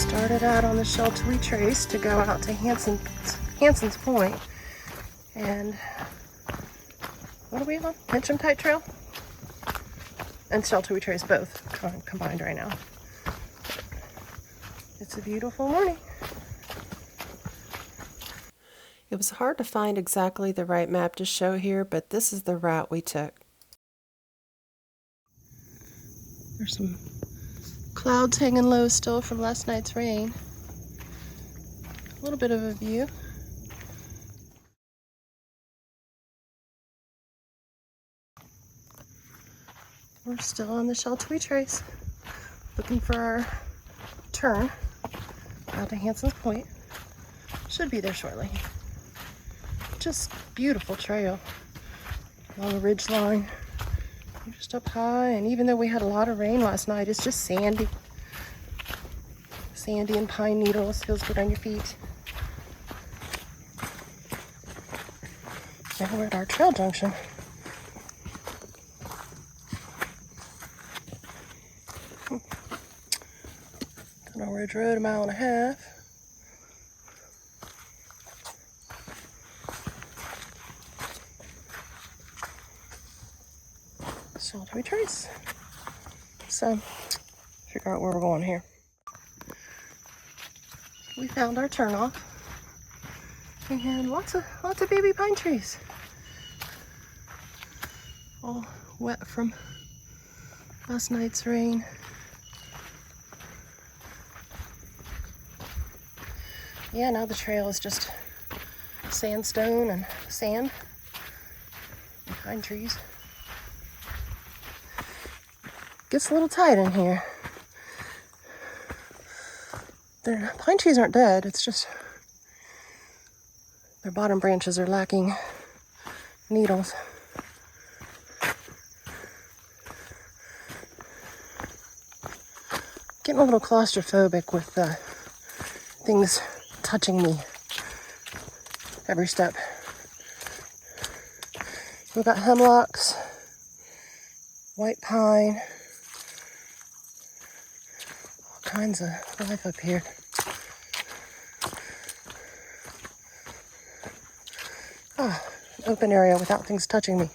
Started out on the shelter we traced to go out to Hanson's Point, and what are we on? Pincham-Type Trail and shelter we traced both combined right now. It's a beautiful morning. It was hard to find exactly the right map to show here, but this is the route we took. There's some clouds hanging low still from last night's rain. A little bit of a view. We're still on the shelter we trace, looking for our turn out to Hanson's Point. Should be there shortly. Just beautiful trail along the ridge line. You're just up high, and even though we had a lot of rain last night, it's just sandy. Sandy and pine needles, feels good on your feet. Now we're at our trail junction. Got on Ridge Road, 1.5 miles. Shelter we trace. So, figure out where we're going here. We found our turnoff, and lots of baby pine trees, all wet from last night's rain. Yeah, now the trail is just sandstone and sand and pine trees. Gets a little tight in here. Their pine trees aren't dead, it's just their bottom branches are lacking needles. Getting a little claustrophobic with things touching me every step. We've got hemlocks, white pine, all kinds of life up here. Ah, open area without things touching me.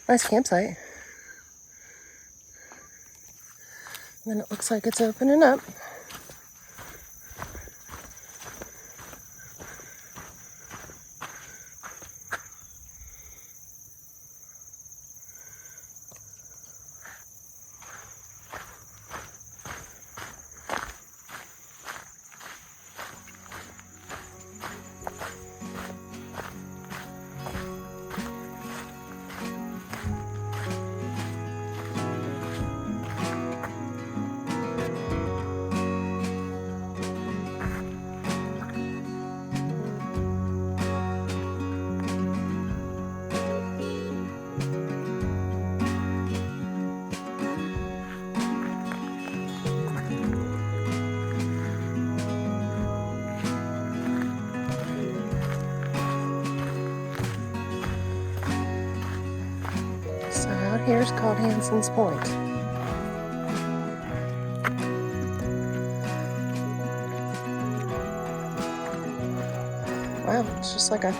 Nice campsite. And then it looks like it's opening up. So out here is called Hanson's Point. Wow, it's just like a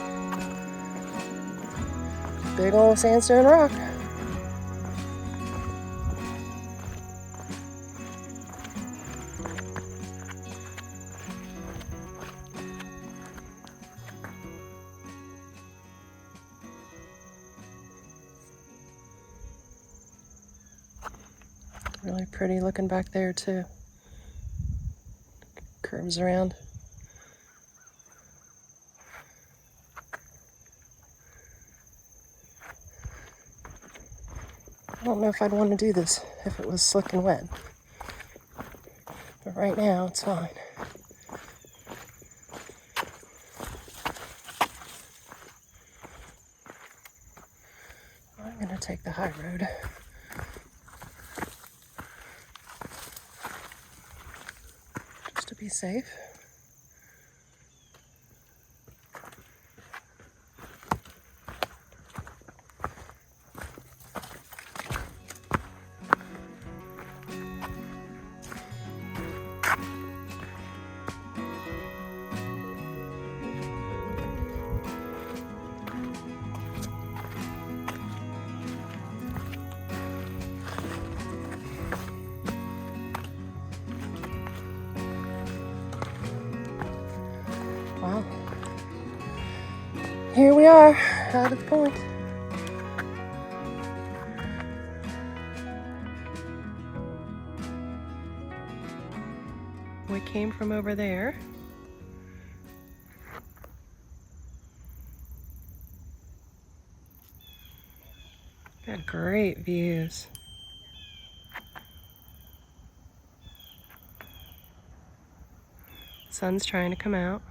big old sandstone rock. Really pretty looking back there too. Curves around. I don't know if I'd want to do this if it was slick and wet. But right now it's fine. I'm gonna take the high road. To be safe. are, out at the point. We came from over there. Got great views. Sun's trying to come out.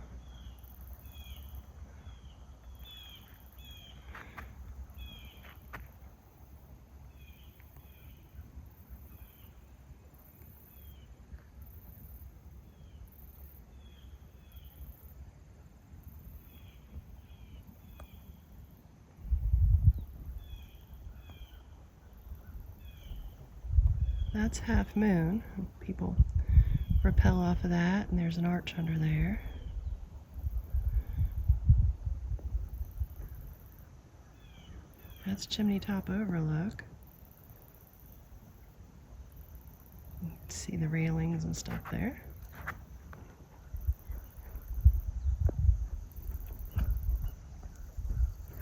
That's Half Moon. People rappel off of that, and there's an arch under there. That's Chimney Top Overlook. You can see the railings and stuff there.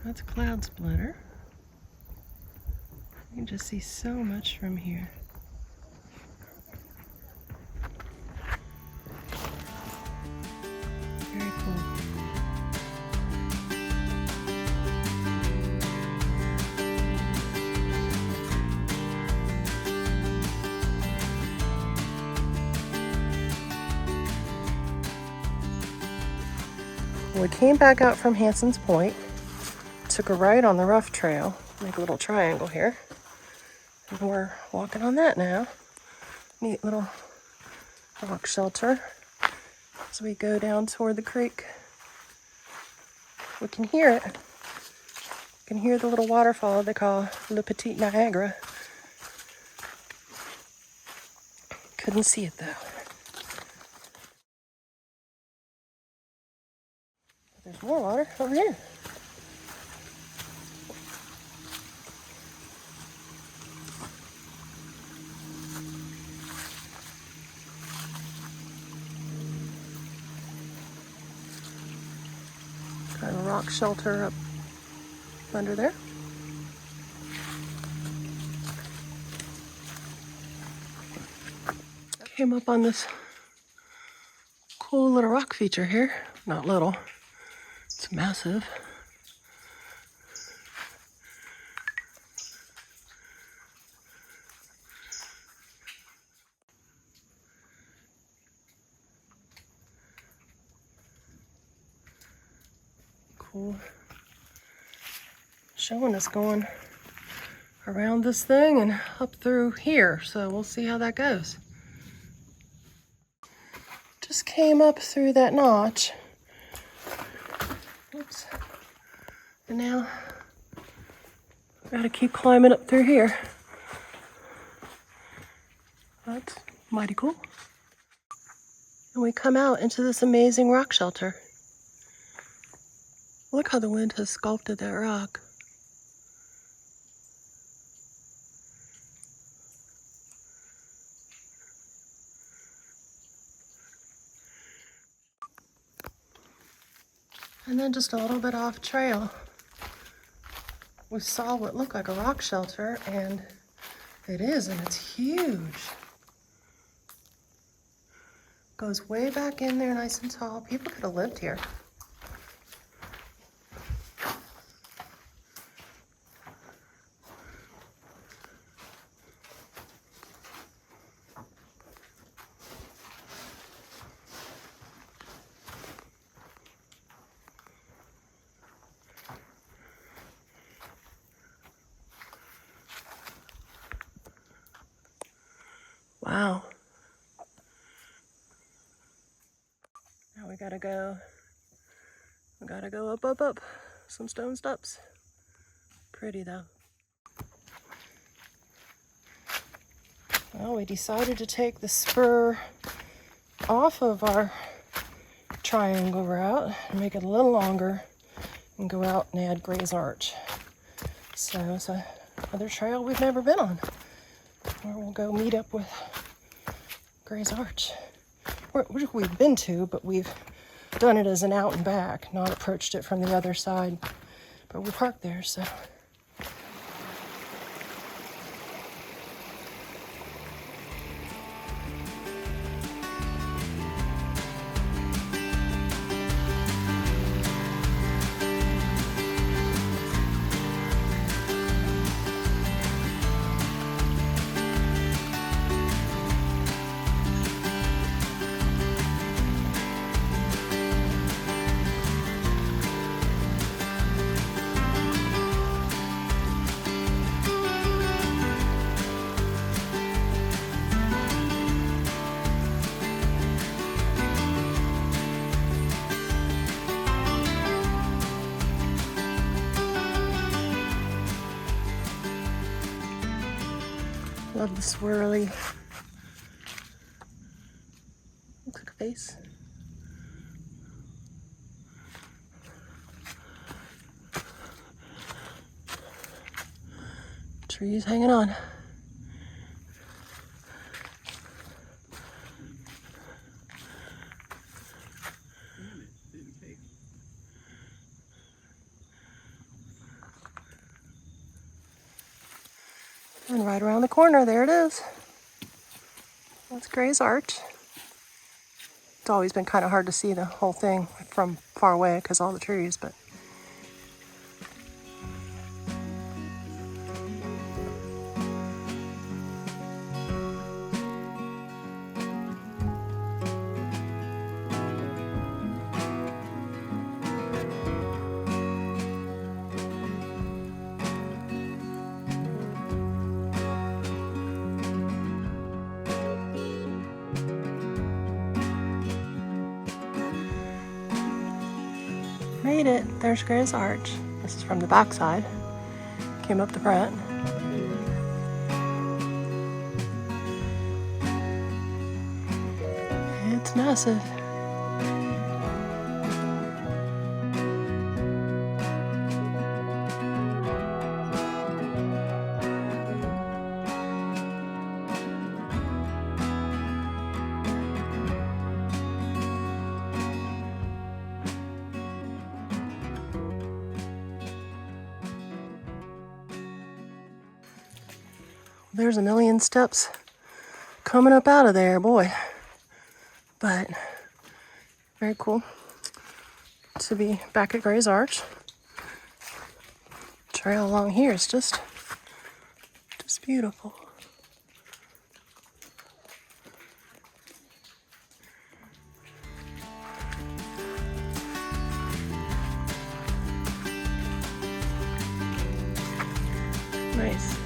That's Cloud Splitter. You can just see so much from here. Very cool. We came back out from Hanson's Point, took a right on the rough trail, make a little triangle here, and we're walking on that now. Neat little rock shelter as we go down toward the creek. We can hear it. You can hear the little waterfall they call Le Petit Niagara. Couldn't see it though. But there's more water over here. Got a rock shelter up under there. Came up on this cool little rock feature here. Not little, it's massive. Cool. Showing us going around this thing and up through here, so we'll see how that goes. Just came up through that notch. Oops. And now gotta keep climbing up through here. That's mighty cool. And we come out into this amazing rock shelter. Look how the wind has sculpted that rock. And then just a little bit off trail, we saw what looked like a rock shelter, and it is, and it's huge. Goes way back in there, nice and tall. People could have lived here. Wow. Now we gotta go up, some stone steps. Pretty though. Well, we decided to take the spur off of our triangle route and make it a little longer and go out and add Gray's Arch. So it's another trail we've never been on, where we'll go meet up with Gray's Arch, which we've been to, but we've done it as an out and back, not approached it from the other side But we're parked there, so. Love the swirly. Looks like a face. Trees hanging on. And right around the corner, there it is. That's Gray's Arch. It's always been kind of hard to see the whole thing from far away because all the trees, but made it. There's Gray's Arch. This is from the back side. Came up the front. It's massive. There's a million steps coming up out of there, boy. But very cool to be back at Gray's Arch. Trail along here is just beautiful. Nice.